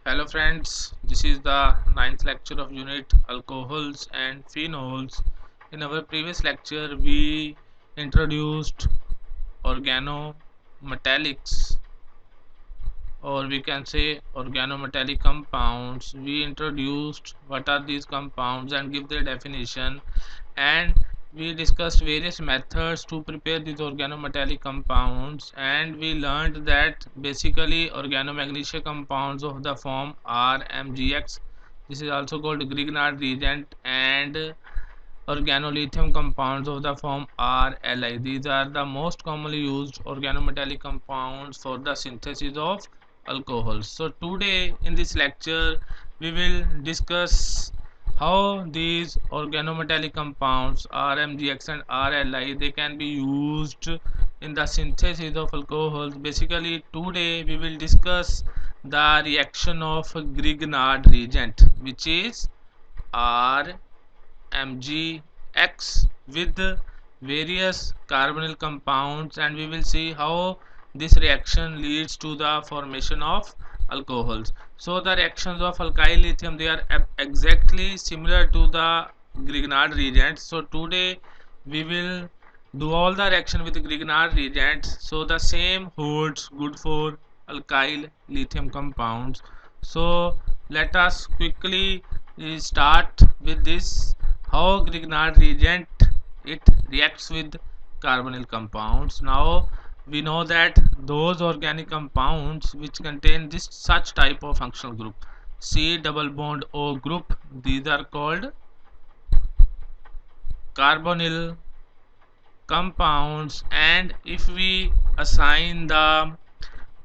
Hello friends, this is the ninth lecture of unit alcohols and phenols. In our previous lecture we introduced organometallics, or we can say organometallic compounds. We introduced what are these compounds and give their definition, and we discussed various methods to prepare these organometallic compounds, and we learned that basically organomagnesia compounds of the form RMGX, this is also called Grignard reagent, and organolithium compounds of the form RLI. These are the most commonly used organometallic compounds for the synthesis of alcohols. So today in this lecture we will discuss how these organometallic compounds RMGX and RLI they can be used in the synthesis of alcohols. Basically today we will discuss the reaction of Grignard reagent, which is RMGX with various carbonyl compounds, and we will see how this reaction leads to the formation of alcohols. So the reactions of alkyl lithium they are exactly similar to the Grignard reagents. So today we will do all the reaction with Grignard reagents. So the same holds good for alkyl lithium compounds. So let us quickly start with this, how Grignard reagent it reacts with carbonyl compounds. Now we know that those organic compounds which contain this such type of functional group, C double bond O group, these are called carbonyl compounds. And if we assign the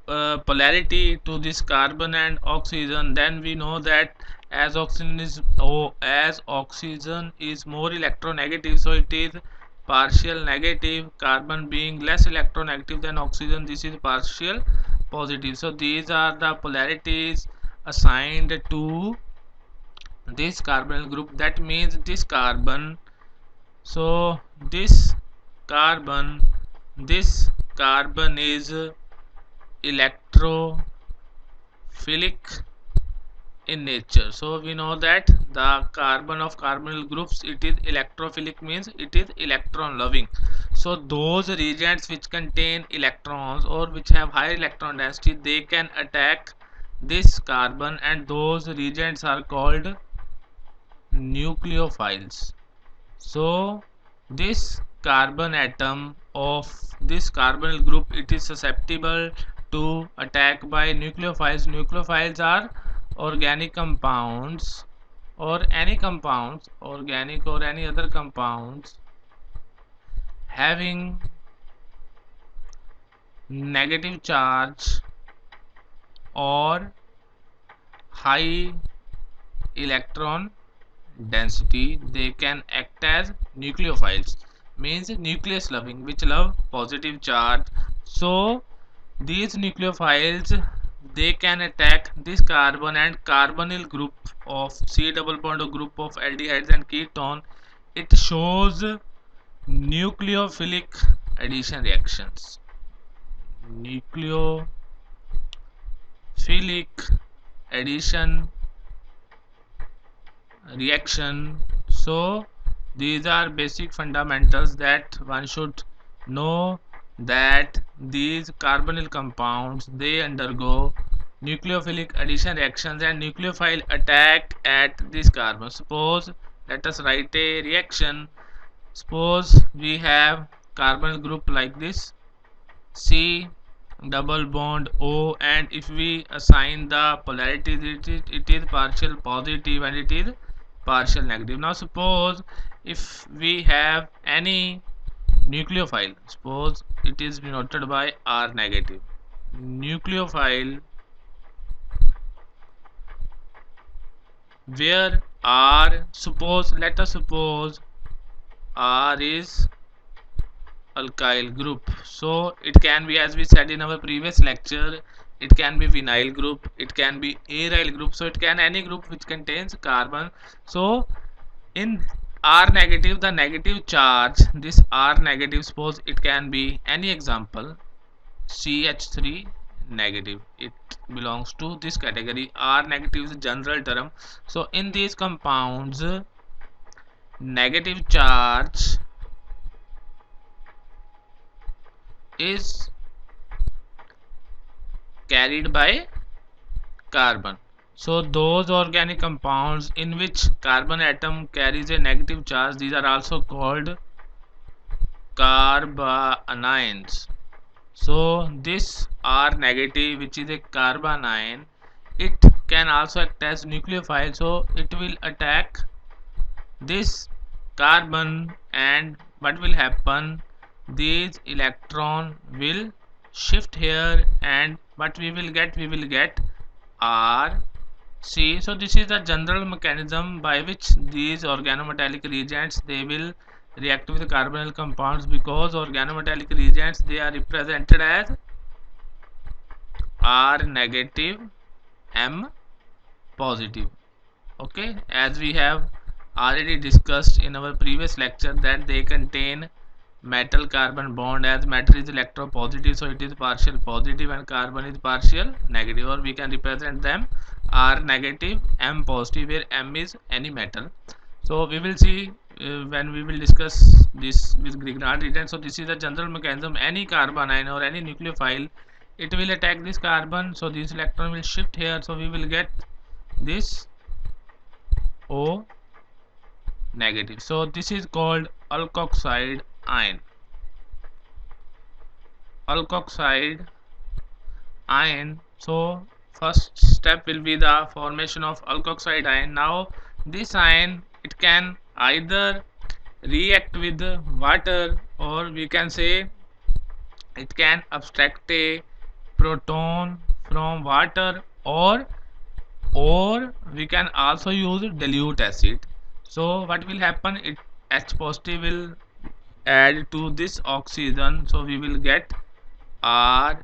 polarity to this carbon and oxygen, then we know that as oxygen is more electronegative, so it is partial negative. Carbon being less electronegative than oxygen, this is partial positive. So these are the polarities assigned to this carbonyl group. That means this carbon, so carbon this carbon is electrophilic in nature. So we know that the carbon of carbonyl groups it is electrophilic, means it is electron loving. So those reagents which contain electrons or which have higher electron density they can attack this carbon, and those reagents are called nucleophiles. So this carbon atom of this carbonyl group it is susceptible to attack by nucleophiles. Nucleophiles are organic compounds or any compounds, organic or any other compounds having negative charge or high electron density. They can act as nucleophiles, means nucleus loving, which love positive charge. So these nucleophiles they can attack this carbon and carbonyl group of C double bond or group of aldehydes and ketone. It shows nucleophilic addition reactions. Nucleophilic addition reaction. So these are basic fundamentals that one should know, that these carbonyl compounds they undergo nucleophilic addition reactions and nucleophile attack at this carbon. Suppose let us write a reaction. Suppose we have carbonyl group like this, C double bond O, and if we assign the polarity it is partial positive and it is partial negative. Now suppose if we have any nucleophile, suppose it is denoted by R negative, nucleophile where R, let us suppose R is alkyl group. So it can be, as we said in our previous lecture, it can be vinyl group, it can be aryl group, so it can any group which contains carbon. So in R negative, the negative charge, this R negative, suppose it can be any example, CH3, negative. It belongs to this category. R negative is a general term. So in these compounds, negative charge is carried by carbon. So those organic compounds in which carbon atom carries a negative charge, these are also called carbanions. So this R negative, which is a carbanion, it can also act as nucleophile. So it will attack this carbon, and what will happen? These electron will shift here, and what we will get? We will get R C. So this is the general mechanism by which these organometallic reagents, they will react with carbonyl compounds, because organometallic reagents, they are represented as R negative, M positive. Okay, as we have already discussed in our previous lecture that they contain metal carbon bond, as metal is electropositive, so it is partial positive and carbon is partial negative, or we can represent them R negative, M positive, where M is any metal. So we will see when we will discuss this with Grignard reagent. So this is the general mechanism. Any carbanion or any nucleophile, it will attack this carbon, so this electron will shift here, so we will get this O negative. So this is called alkoxide ion. Alkoxide ion. So first step will be the formation of alkoxide ion. Now this ion, it can either react with water, or we can say it can abstract a proton from water, or we can also use dilute acid. So what will happen? It H positive will add to this oxygen, so we will get RCOH,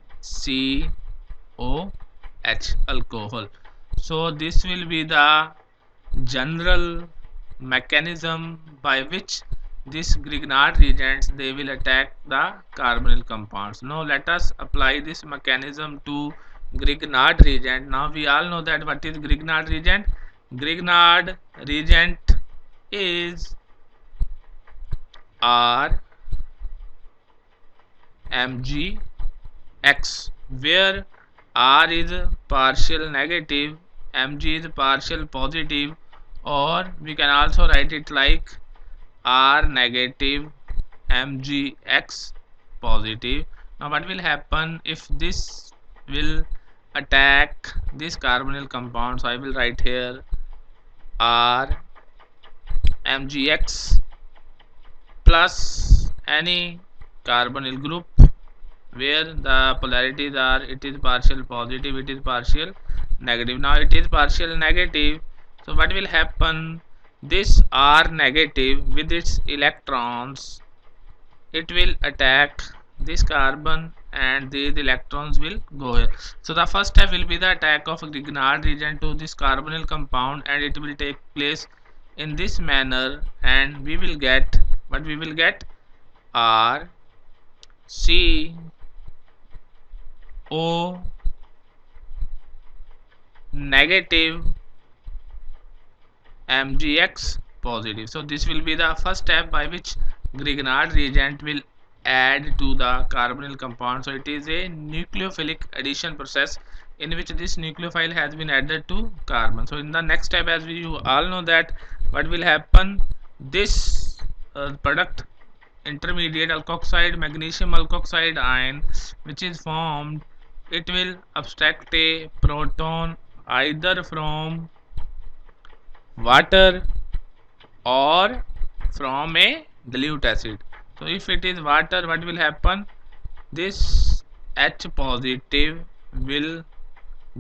alcohol. So this will be the general mechanism by which this Grignard reagents, they will attack the carbonyl compounds. Now let us apply this mechanism to Grignard reagent. Now we all know that what is Grignard reagent. Grignard reagent is RMgX, where R is partial negative, Mg is partial positive, or we can also write it like R negative, Mgx positive. Now what will happen if this will attack this carbonyl compound? So I will write here R Mgx plus any carbonyl group where the polarities are, it is partial positive, it is partial negative. Now it is partial negative, so what will happen? This R negative with its electrons, it will attack this carbon, and these electrons will go here. So the first step will be the attack of Grignard reagent to this carbonyl compound, and it will take place in this manner, and we will get what we will get R C O negative, Mgx positive. So this will be the first step by which Grignard reagent will add to the carbonyl compound. So it is a nucleophilic addition process in which this nucleophile has been added to carbon. So in the next step, as we all know that what will happen, this product, intermediate alkoxide, magnesium alkoxide ion, which is formed, it will abstract a proton either from water or from a dilute acid. So if it is water, what will happen? This H positive will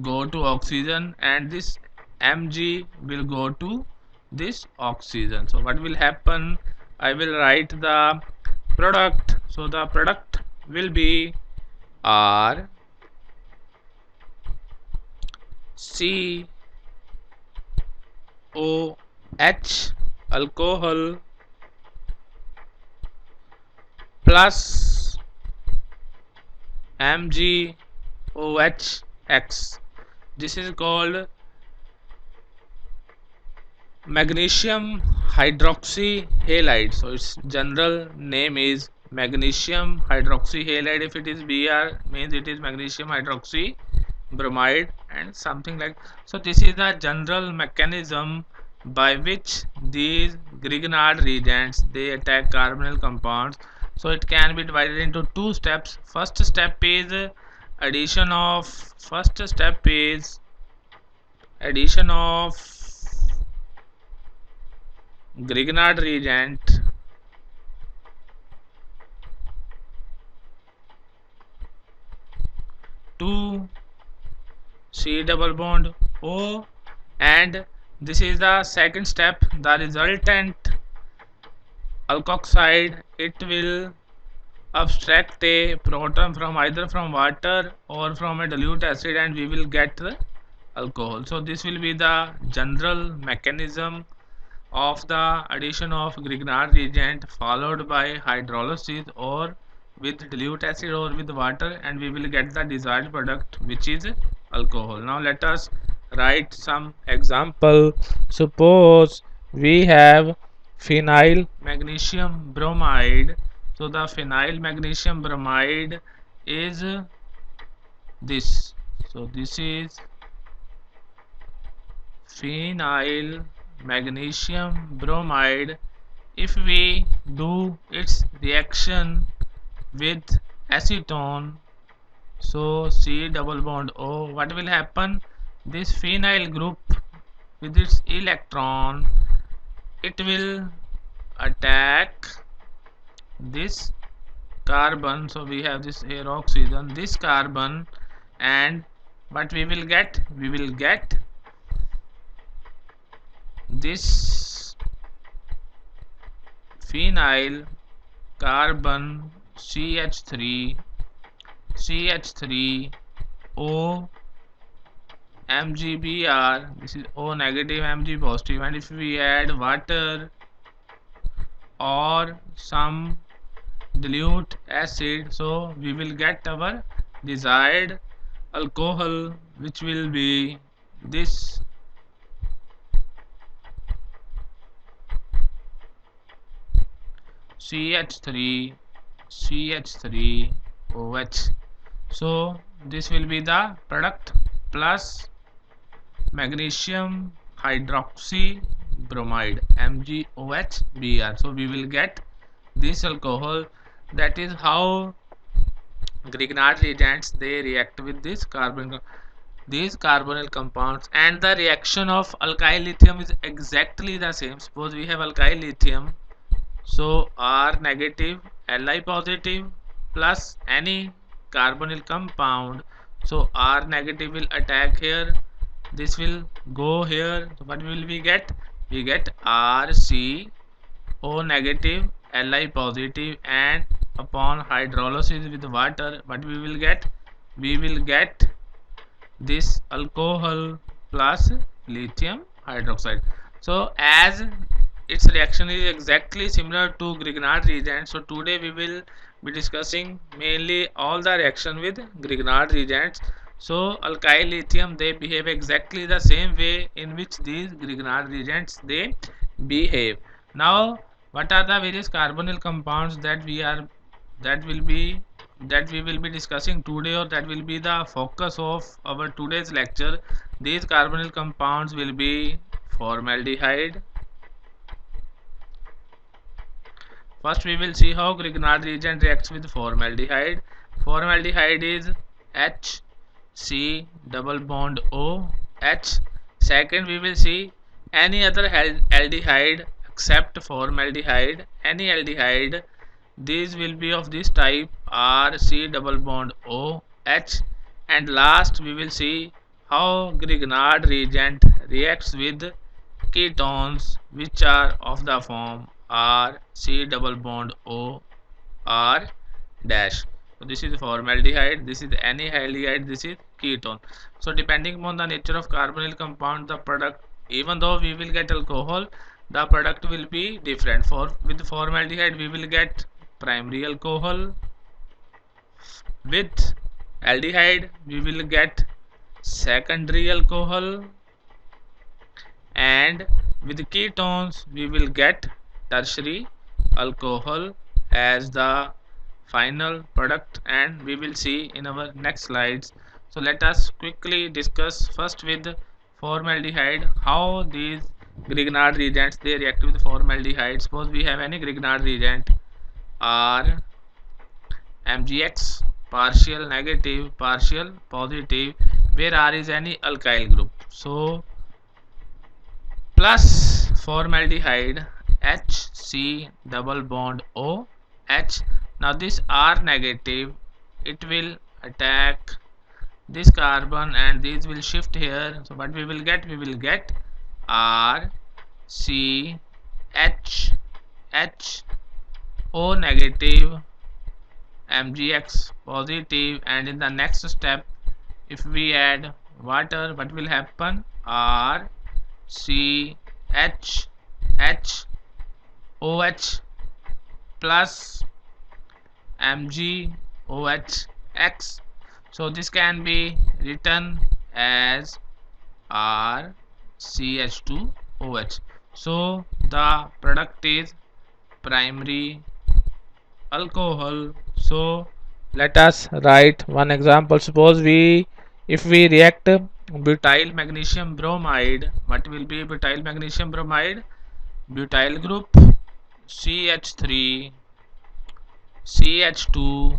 go to oxygen, and this Mg will go to this oxygen. So what will happen? I will write the product. So the product will be R C O H, alcohol, plus Mg OHX. This is called magnesium hydroxyhalide. So its general name is magnesium hydroxyhalide. If it is Br, means it is magnesium hydroxy bromide and something like. So this is the general mechanism by which these Grignard reagents they attack carbonyl compounds. So it can be divided into two steps. First step is addition of Grignard reagent to C double bond O, and this is the second step. The resultant alkoxide, it will abstract a proton from either from water or from a dilute acid, and we will get the alcohol. So this will be the general mechanism of the addition of Grignard reagent followed by hydrolysis or with dilute acid or with water, and we will get the desired product, which is alcohol. Now let us write some example. Suppose we have phenyl magnesium bromide. So the phenyl magnesium bromide is this. So this is phenyl magnesium bromide. If we do its reaction with acetone, so C double bond O, what will happen? This phenyl group with its electron, it will attack this carbon. So we have this here oxygen, this carbon, and what we will get? We will get this phenyl carbon CH3 O MgBr. This is O negative, Mg positive, and if we add water or some dilute acid, so we will get our desired alcohol, which will be this CH3OH. So this will be the product plus magnesium hydroxy bromide MgOH-Br. So we will get this alcohol. That is how Grignard reagents they react with these carbonyl compounds, and the reaction of alkyl lithium is exactly the same. Suppose we have alkyl lithium, so R negative Li positive plus any carbonyl compound, so R negative will attack here, this will go here. So what will we get? We get RC O negative Li positive, and upon hydrolysis with water, what we will get? We will get this alcohol plus lithium hydroxide. So as its reaction is exactly similar to Grignard reagent, so today we will be discussing mainly all the reaction with Grignard reagents. So alkyl lithium they behave exactly the same way in which these Grignard reagents they behave. Now what are the various carbonyl compounds that we will be discussing today, or that will be the focus of our today's lecture? These carbonyl compounds will be formaldehyde. First we will see how Grignard reagent reacts with formaldehyde. Formaldehyde is HC double bond OH. Second we will see any other aldehyde except formaldehyde, any aldehyde, these will be of this type RC double bond OH. And last we will see how Grignard reagent reacts with ketones which are of the form RC double bond O R dash. So this is formaldehyde, this is any aldehyde, this is ketone. So depending upon the nature of carbonyl compound, the product, even though we will get alcohol, the product will be different. For with formaldehyde we will get primary alcohol, with aldehyde we will get secondary alcohol, and with ketones we will get tertiary alcohol as the final product, and we will see in our next slides. So let us quickly discuss first with formaldehyde, how these Grignard reagents they react with formaldehyde. Suppose we have any Grignard reagent R MgX, partial negative, partial positive, where R is any alkyl group. So plus formaldehyde HC double bond OH. Now this R negative, it will attack this carbon and these will shift here. So what we will get? We will get R C H H O negative, MgX positive, and in the next step if we add water, what will happen? R C H H OH plus MgOH. So this can be written as RCH2OH. So the product is primary alcohol. So let us write one example. Suppose if we react butyl magnesium bromide, what will be butyl magnesium bromide? Butyl group CH3 CH2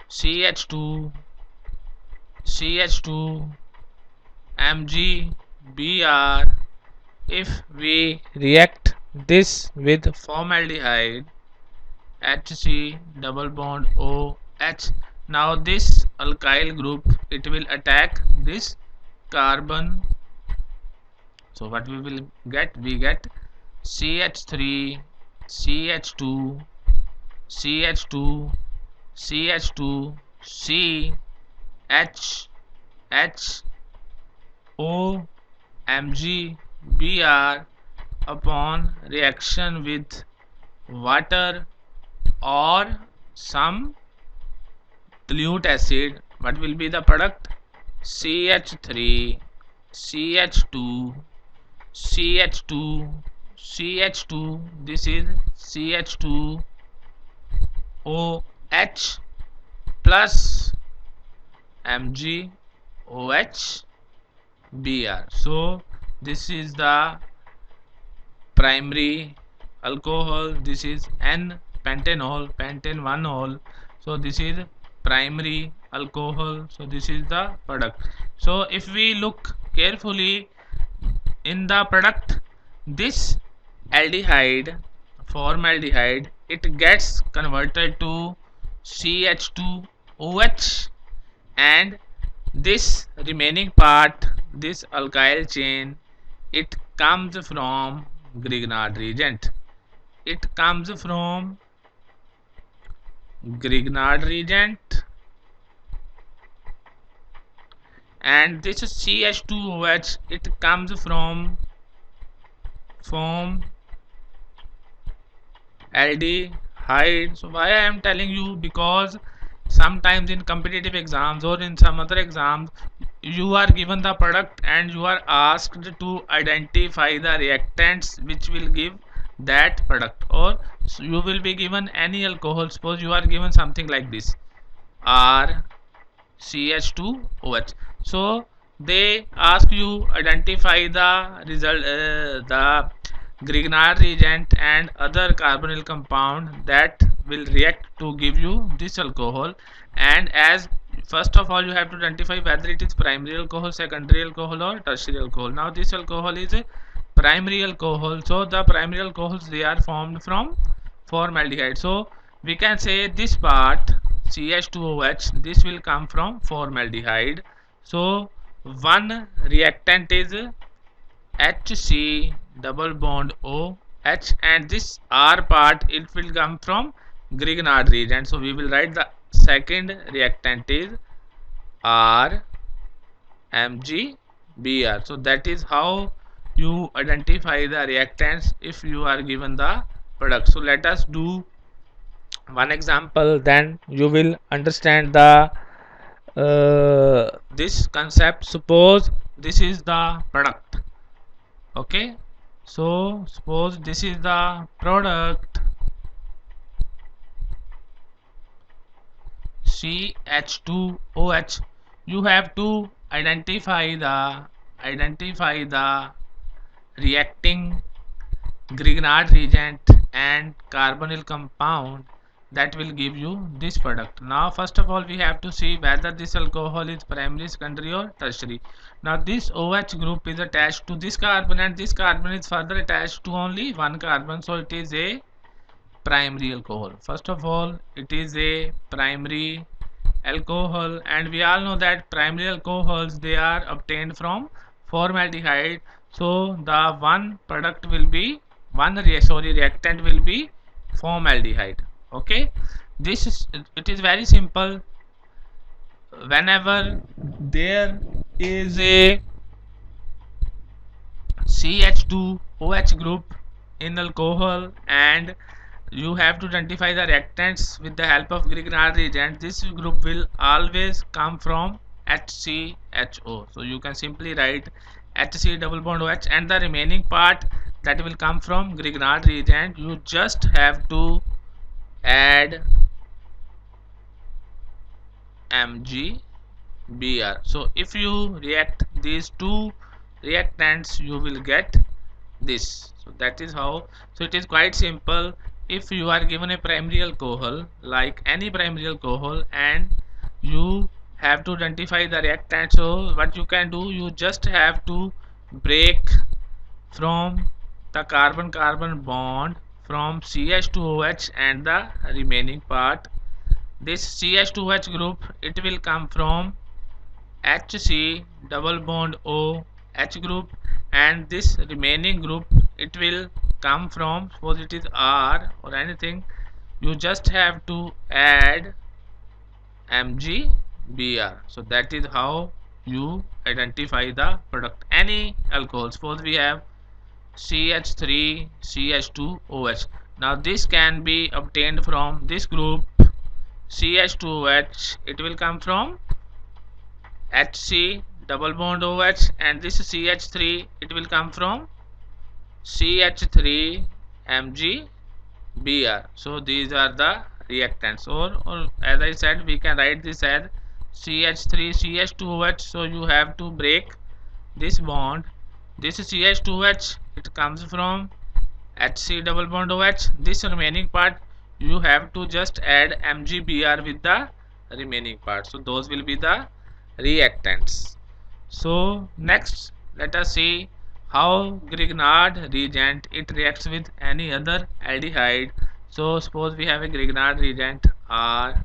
CH2 CH2 MgBr. If we react this with formaldehyde HC double bond OH, now this alkyl group it will attack this carbon. So what we will get? We get CH3 CH2 CH2 CH2 C H H O MgBr upon reaction with water or some dilute acid. What will be the product? CH3 CH2 CH2 CH2. This is CH2 OH plus MgOH Br. So this is the primary alcohol. This is N pentanol, pentane 1-ol. So this is primary alcohol. So this is the product. So if we look carefully in the product, this aldehyde, formaldehyde, it gets converted to CH2OH, and this remaining part, this alkyl chain, it comes from Grignard reagent. It comes from Grignard reagent, and this CH2OH it comes from aldehyde. So why I am telling you? Because sometimes in competitive exams or in some other exams you are given the product and you are asked to identify the reactants which will give that product, or so you will be given any alcohol. Suppose you are given something like this R CH2OH. So they ask you identify the result, the Grignard reagent and other carbonyl compound that will react to give you this alcohol. And as first of all you have to identify whether it is primary alcohol, secondary alcohol, or tertiary alcohol. Now this alcohol is a primary alcohol. So the primary alcohols they are formed from formaldehyde. So we can say this part CH2OH, this will come from formaldehyde. So one reactant is HC double bond OH, and this R part it will come from Grignard reagent. So we will write the second reactant is R MgBr. So that is how you identify the reactants if you are given the product. So let us do one example, then you will understand the this concept. Suppose this is the product. Okay, so suppose this is the product CH2OH. You have to identify the reacting Grignard reagent and carbonyl compound that will give you this product. Now first of all we have to see whether this alcohol is primary, secondary or tertiary. Now this OH group is attached to this carbon and this carbon is further attached to only one carbon, so it is a primary alcohol. First of all, it is a primary alcohol, and we all know that primary alcohols, they are obtained from formaldehyde. So the one product will be reactant will be formaldehyde. Okay, this is, it is very simple. Whenever there is a CH2OH group in alcohol and you have to identify the reactants with the help of Grignard reagent, this group will always come from HCHO. So you can simply write HC double bond OH, and the remaining part that will come from Grignard reagent, you just have to add MgBr. So if you react these two reactants, you will get this. So that is how. So it is quite simple. If you are given a primary alcohol, like any primary alcohol, and you have to identify the reactant, so what you can do, you just have to break from the carbon carbon bond from CH2OH and the remaining part. This CH2OH group, it will come from HC double bond OH group, and this remaining group, it will come from, suppose it is R or anything, you just have to add MgBr. So that is how you identify the product. Any alcohol, suppose we have CH3 CH2OH. Now this can be obtained from this group CH2OH. It will come from HC double bond OH, and this CH3, it will come from CH3 MgBr. So these are the reactants, or as I said, we can write this as CH3 CH2OH. So you have to break this bond. This is CH2OH, it comes from HC double bond OH. This remaining part, you have to just add MgBr with the remaining part. So those will be the reactants. So next, let us see how Grignard reagent, it reacts with any other aldehyde. So suppose we have a Grignard reagent R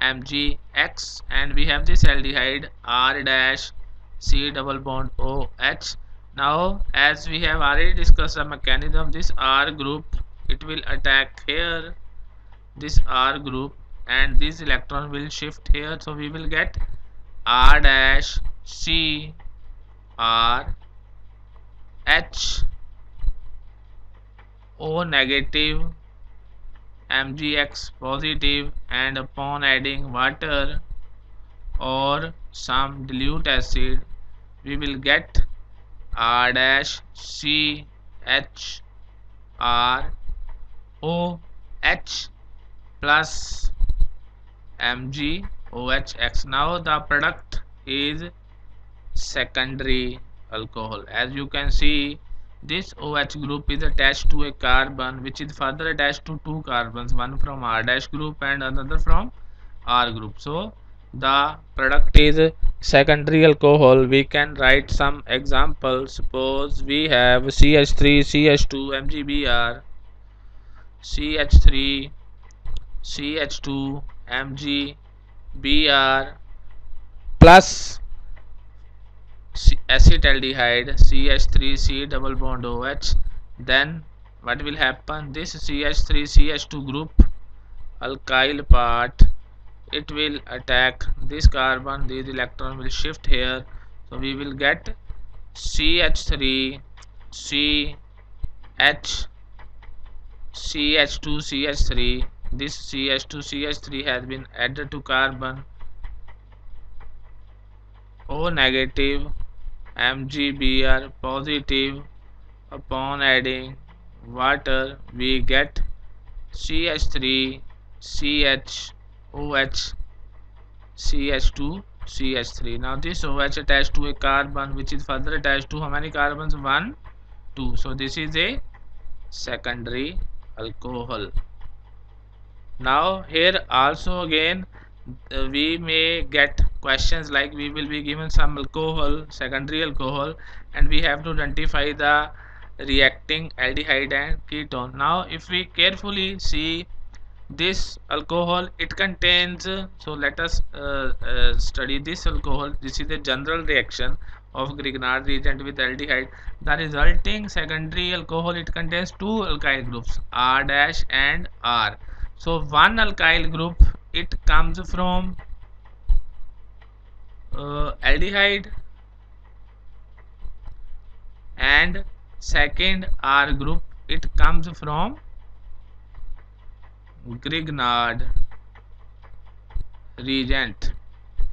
MgX, and we have this aldehyde R dash C double bond OH. Now as we have already discussed the mechanism, this R group, it will attack here, this R group, and this electron will shift here. So we will get R dash C R H O negative MgX positive, and upon adding water or some dilute acid, we will get R dash C H R O H plus MgOHX. Now the product is secondary alcohol. As you can see, this OH group is attached to a carbon which is further attached to two carbons, one from R dash group and another from R group. So the product is secondary alcohol. We can write some examples. Suppose we have CH3 CH2 MgBr, CH3 CH2 MgBr plus acetaldehyde CH3C double bond OH. Then what will happen, this CH3 CH2 group alkyl part, it will attack this carbon, this electron will shift here, so we will get CH3 CH CH2 CH3. This CH2 CH3 has been added to carbon, O negative, MgBr positive. Upon adding water, we get CH3, CHOH, CH2, CH3. Now this OH attached to a carbon which is further attached to how many carbons? 1, 2. So this is a secondary alcohol. Now here also again we may get questions like we will be given some alcohol, secondary alcohol, and we have to identify the reacting aldehyde and ketone. Now if we carefully see this alcohol, it contains so let us study this alcohol. This is a general reaction of Grignard reagent with aldehyde. The resulting secondary alcohol, it contains two alkyl groups, R dash and R. So one alkyl group, it comes from aldehyde, and second R group, it comes from Grignard reagent.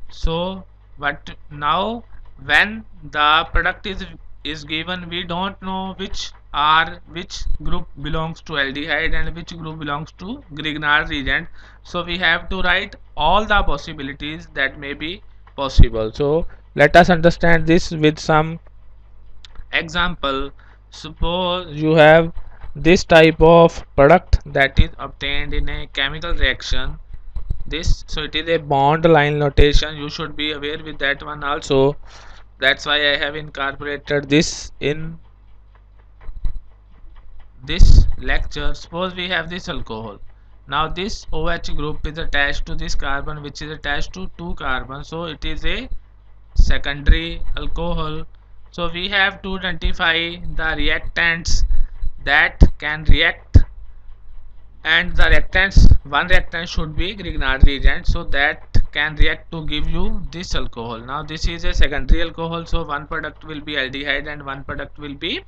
So but now when the product is given, we don't know which group belongs to aldehyde and which group belongs to Grignard reagent. So we have to write all the possibilities that may be possible. So let us understand this with some example. Suppose you have this type of product that is obtained in a chemical reaction. This, so it is a bond line notation, you should be aware with that one also. That's why I have incorporated this in this lecture. Suppose we have this alcohol. Now this OH group is attached to this carbon which is attached to two carbons, so it is a secondary alcohol. So we have to identify the reactants that can react, and the reactants, one reactant should be Grignard reagent, so that can react to give you this alcohol. Now this is a secondary alcohol, so one product will be aldehyde and one product will be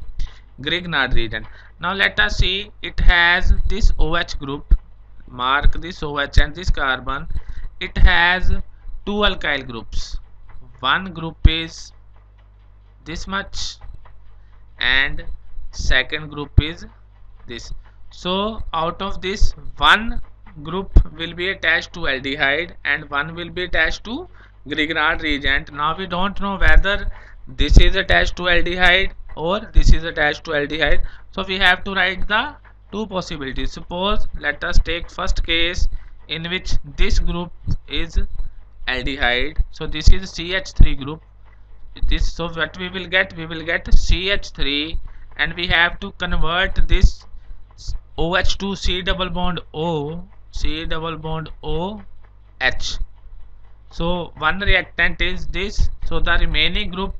Grignard reagent. Now let us see, it has this OH group, mark this OH and this carbon, it has two alkyl groups. One group is this much and second group is this. So out of this, one group will be attached to aldehyde and one will be attached to Grignard reagent. Now we don't know whether this is attached to aldehyde or this is attached to aldehyde, so we have to write the two possibilities. Suppose let us take first case in which this group is aldehyde, so this is CH3 group. This, so what we will get CH3, and we have to convert this OH to C double bond O, C double bond O H. So one reactant is this, so the remaining group,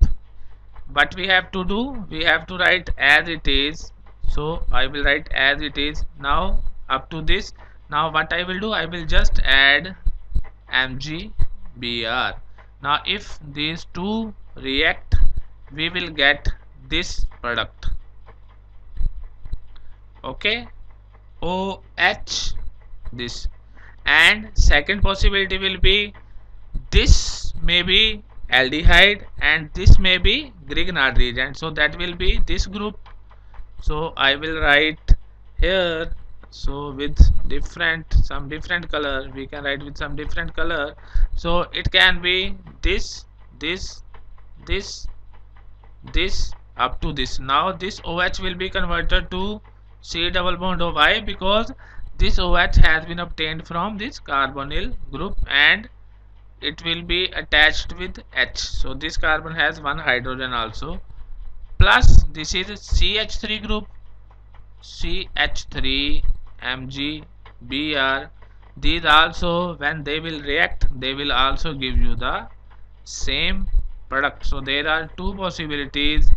what we have to do, we have to write as it is. So I will write as it is. Now up to this, now what I will do, I will just add MgBr. Now if these two react, we will get this product. Okay, OH this, and second possibility will be this may be aldehyde and this may be Grignard reagent, so that will be this group. So I will write here, so with some different color, we can write with some different color. So it can be this up to this. Now this OH will be converted to C double bond O. Why? Because this OH has been obtained from this carbonyl group and it will be attached with H. So this carbon has one hydrogen also. Plus this is CH3 group, CH3 MgBr. These also, when they will react, they will also give you the same product. So there are two possibilities.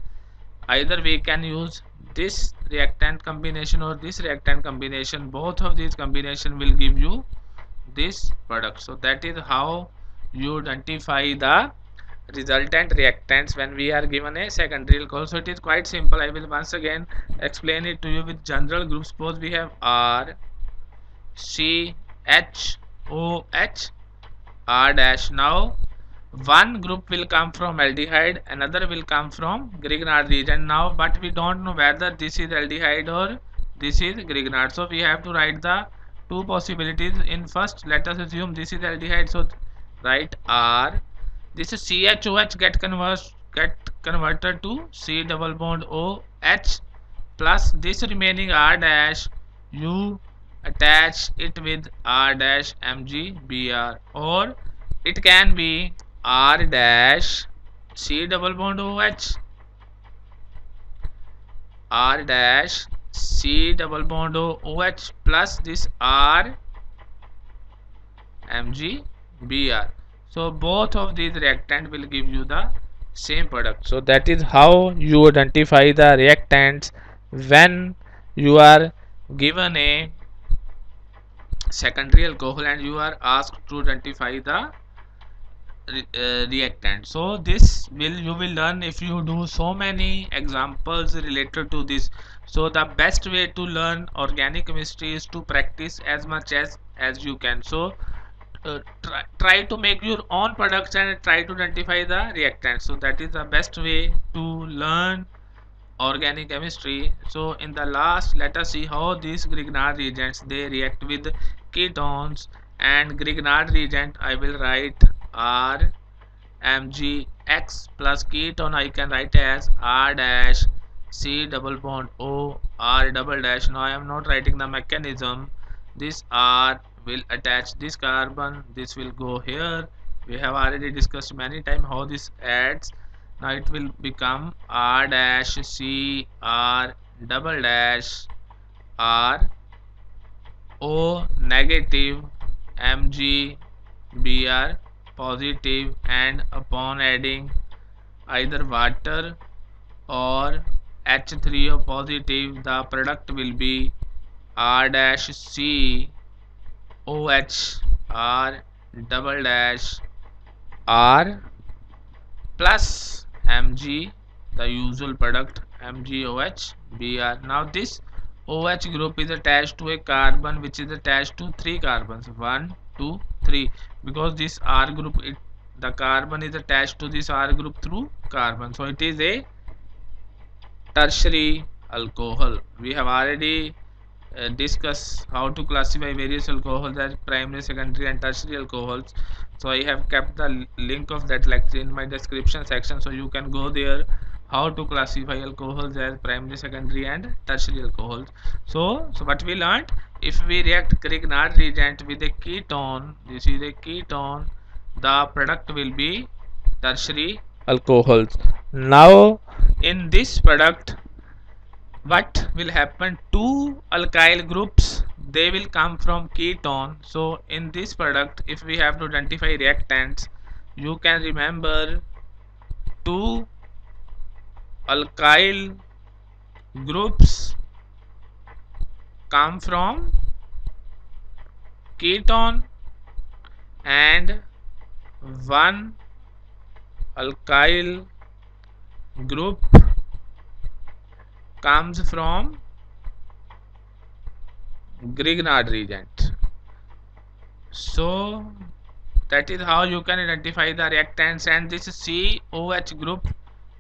Either we can use this reactant combination or this reactant combination. Both of these combination will give you this product. So that is how you identify the resultant reactants when we are given a secondary alcohol. So it is quite simple. I will once again explain it to you with general groups. Suppose we have R, C, H, O, H, R dash. Now One group will come from aldehyde, another will come from Grignard region. Now, but we don't know whether this is aldehyde or this is Grignard. So we have to write the two possibilities. In first, let us assume this is aldehyde. So write R. This is CHOH get converted to C double bond OH plus this remaining R dash. You attach it with R dash MgBr, or it can be R dash C double bond OH, R dash C double bond OH plus this R MgBr. So both of these reactants will give you the same product. So that is how you identify the reactants when you are given a secondary alcohol and you are asked to identify the reactant. So this will you will learn if you do so many examples related to this. So the best way to learn organic chemistry is to practice as much as you can. So try to make your own products and try to identify the reactants. So that is the best way to learn organic chemistry. So in the last, let us see how these Grignard reagents they react with ketones. And Grignard reagent I will write R Mgx plus ketone I can write as R dash C double bond O R double dash. Now I am not writing the mechanism. This R will attach this carbon, this will go here. We have already discussed many times how this adds. Now it will become R dash C R double dash R O negative MgBr positive, and upon adding either water or H3O positive, the product will be R dash C OH R double dash R plus Mg, the usual product MgOH Br. Now this OH group is attached to a carbon which is attached to 3 carbons, 1 2 3, because this R group the carbon is attached to this R group through carbon, so it is a tertiary alcohol. We have already discussed how to classify various alcohols as primary, secondary and tertiary alcohols. So I have kept the link of that lecture in my description section, so you can go there how to classify alcohols as primary, secondary and tertiary alcohols. So what we learned, if we react Grignard reagent with a ketone, this is a ketone, the product will be tertiary alcohols. Now in this product what will happen, two alkyl groups they will come from ketone. So in this product if we have to identify reactants, you can remember two alkyl groups come from ketone and one alkyl group comes from Grignard reagent. So that is how you can identify the reactants, and this COH group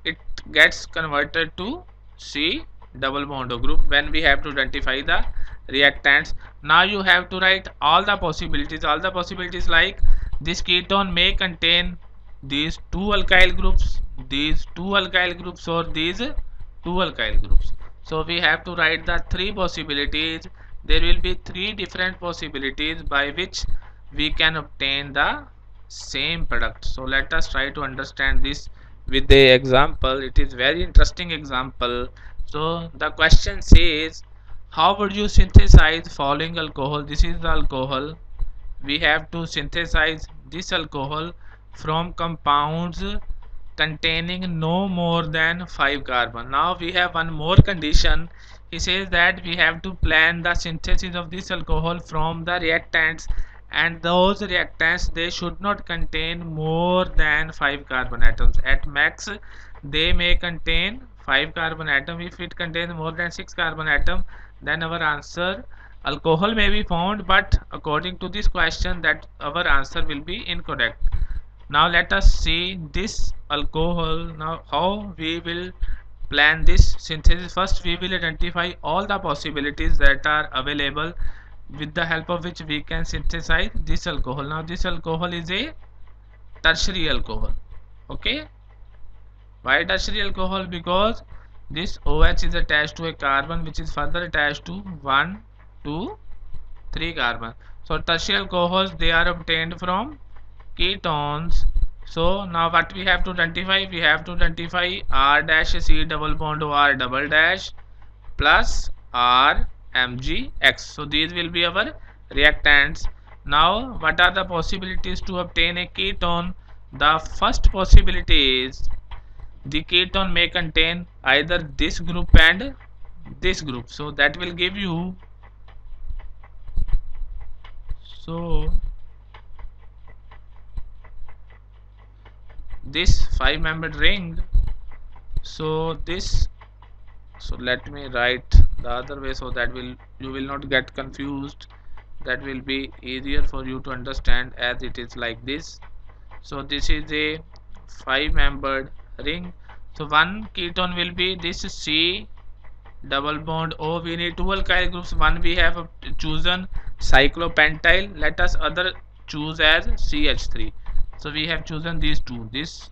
it gets converted to C double bond O group when we have to identify the reactants. Now you have to write all the possibilities like this ketone may contain these two alkyl groups, these two alkyl groups, or these two alkyl groups. So we have to write the three possibilities. There will be three different possibilities by which we can obtain the same product. So let us try to understand this with the example. It is very interesting example. So the question says, how would you synthesize following alcohol? This is the alcohol. We have to synthesize this alcohol from compounds containing no more than 5 carbon. Now we have one more condition. He says that we have to plan the synthesis of this alcohol from the reactants, and those reactants they should not contain more than 5 carbon atoms. At max they may contain 5 carbon atom. If it contains more than 6 carbon atom, then our answer alcohol may be found, but according to this question that our answer will be incorrect. Now let us see this alcohol. Now how we will plan this synthesis. First we will identify all the possibilities that are available with the help of which we can synthesize this alcohol. Now this alcohol is a tertiary alcohol. Okay, why tertiary alcohol? Because this OH is attached to a carbon which is further attached to 1, 2, 3 carbon. So tertiary alcohols, they are obtained from ketones. So now what we have to identify? We have to identify R dash C double bond OR double dash plus R MgX. So these will be our reactants. Now what are the possibilities to obtain a ketone? The first possibility is the ketone may contain either this group and this group. So that will give you, so this 5-membered ring. So this, so let me write the other way so that you will not get confused. That will be easier for you to understand as it is like this. So this is a 5-membered ring. So one ketone will be this C double bond O. We need two alkyl groups. One we have chosen cyclopentyl. Let us other choose as CH3. So we have chosen these two, this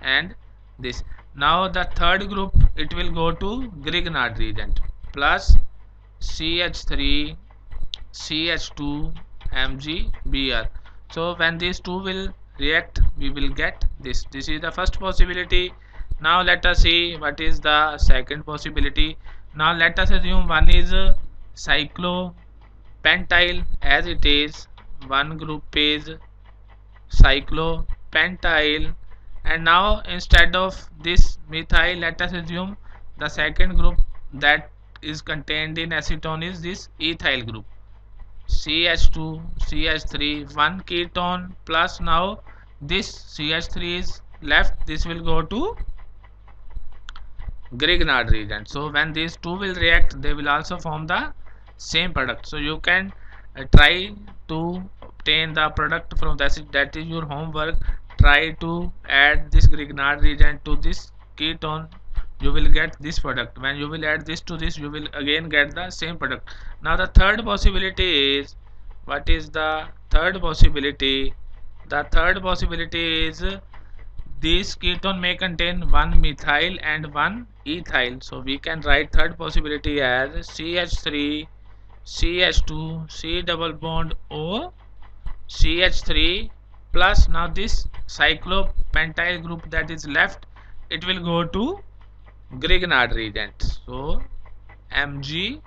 and this. Now the third group, it will go to Grignard reagent plus CH3 CH2 MgBr. So when these two will react, we will get this. This is the first possibility. Now let us see what is the second possibility. Now let us assume one is cyclopentyl as it is. One group is cyclopentyl, and now instead of this methyl, let us assume the second group that is contained in acetone is this ethyl group. CH2 CH3, one ketone plus now this CH3 is left. This will go to Grignard reagent. So when these two will react, they will also form the same product. So you can try to obtain the product from that is your homework. Try to add this Grignard reagent to this ketone, you will get this product. When you will add this to this, you will again get the same product. Now the third possibility is, what is the third possibility? The third possibility is this ketone may contain one methyl and one ethyl. So we can write third possibility as CH3 CH2 C double bond O CH3 plus now this cyclopentyl group that is left, it will go to Grignard reagent. So MgBr.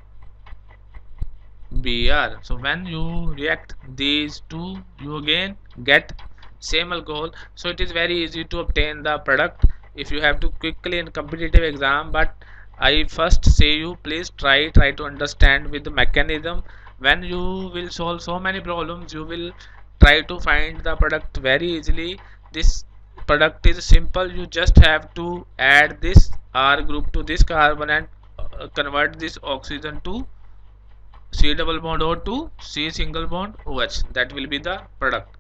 So when you react these two, you again get same alcohol. So it is very easy to obtain the product if you have to quickly in competitive exam. But I first say you please try to understand with the mechanism. When you will solve so many problems, you will try to find the product very easily. This product is simple. You just have to add this R group to this carbon and convert this oxygen to C double bond O to C single bond OH. That will be the product.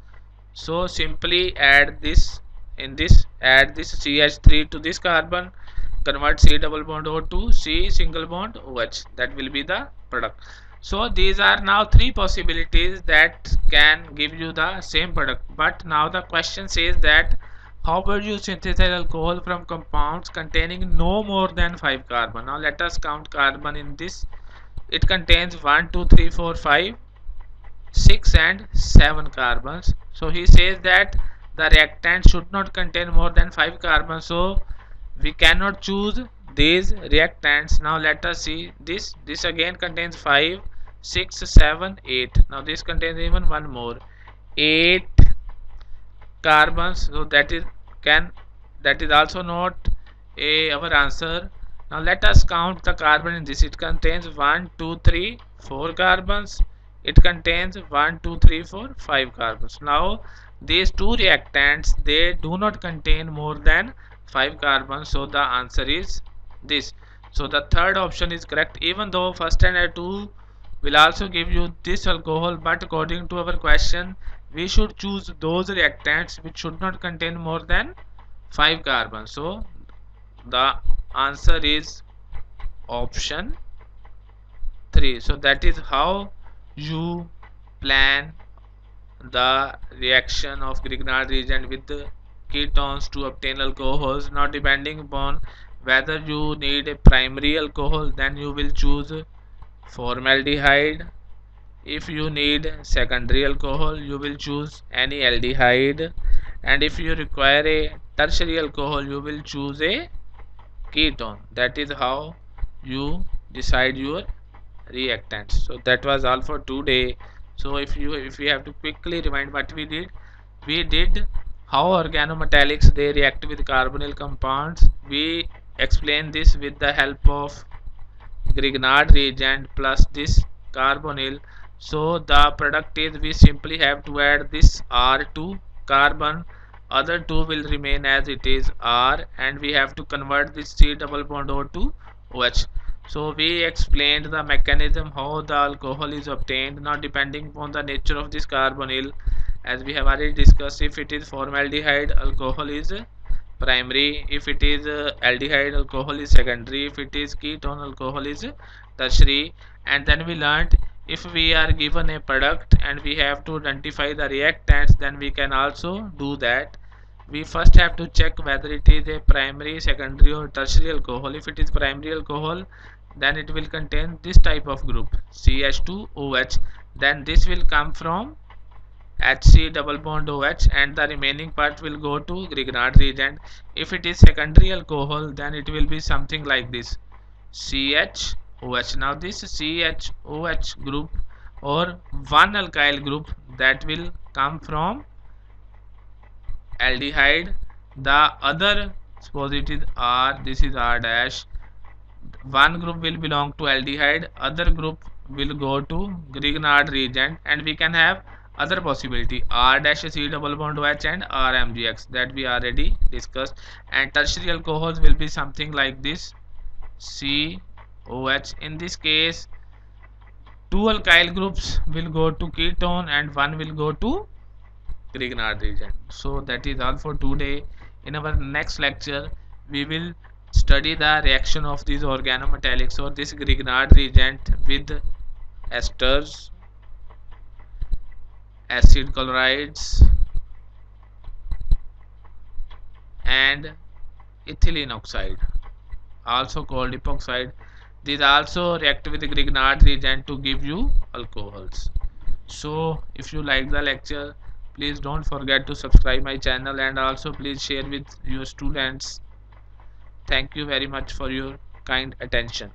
So simply add this in this, add this CH3 to this carbon, convert C double bond O to C single bond OH. That will be the product. So these are now three possibilities that can give you the same product. But now the question says that how will you synthesize alcohol from compounds containing no more than 5 carbon? Now let us count carbon in this. It contains 1, 2, 3, 4, 5, 6 and 7 carbons. So he says that the reactant should not contain more than 5 carbons. So we cannot choose these reactants. Now let us see this. This again contains 5, 6, 7, 8. Now this contains even one more, 8 carbons. So that is also not our answer. Now let us count the carbon in this. It contains 1, 2, 3, 4 carbons. It contains 1, 2, 3, 4, 5 carbons. Now these two reactants, they do not contain more than 5 carbons. So the answer is this. So the third option is correct, even though first and two will also give you this alcohol, but according to our question, we should choose those reactants which should not contain more than 5 carbons. So the answer is option 3. So that is how you plan the reaction of Grignard reagent with the ketones to obtain alcohols. Now depending upon whether you need a primary alcohol, then you will choose formaldehyde. If you need secondary alcohol, you will choose any aldehyde, and if you require a tertiary alcohol, you will choose a ketone. That is how you decide your reactants. So that was all for today. So if we have to quickly remind what we did how organometallics they react with carbonyl compounds. We explain this with the help of Grignard reagent plus this carbonyl. So the product is we simply have to add this R to carbon, other two will remain as it is R, and we have to convert this C double bond O to OH. So we explained the mechanism how the alcohol is obtained. Now depending upon the nature of this carbonyl, as we have already discussed, if it is formaldehyde, alcohol is primary. If it is aldehyde, alcohol is secondary. If it is ketone, alcohol is tertiary. And then we learned if we are given a product and we have to identify the reactants, then we can also do that. We first have to check whether it is a primary, secondary or tertiary alcohol. If it is primary alcohol, then it will contain this type of group CH2OH. Then this will come from HC double bond OH, and the remaining part will go to Grignard reagent. If it is secondary alcohol, then it will be something like this CHOH. Now this CHOH group or one alkyl group that will come from aldehyde. The other suppositories are, this is R dash, one group will belong to aldehyde, other group will go to Grignard reagent, and we can have other possibility R dash C double bond OH and RMGX that we already discussed. And tertiary alcohols will be something like this COH. In this case, two alkyl groups will go to ketone and one will go to Grignard reagent. So that is all for today. In our next lecture, we will study the reaction of these organometallics or this Grignard reagent with esters, acid chlorides, and ethylene oxide, also called epoxide. These also react with the Grignard reagent to give you alcohols. So if you like the lecture, please don't forget to subscribe my channel, and also please share with your students. Thank you very much for your kind attention.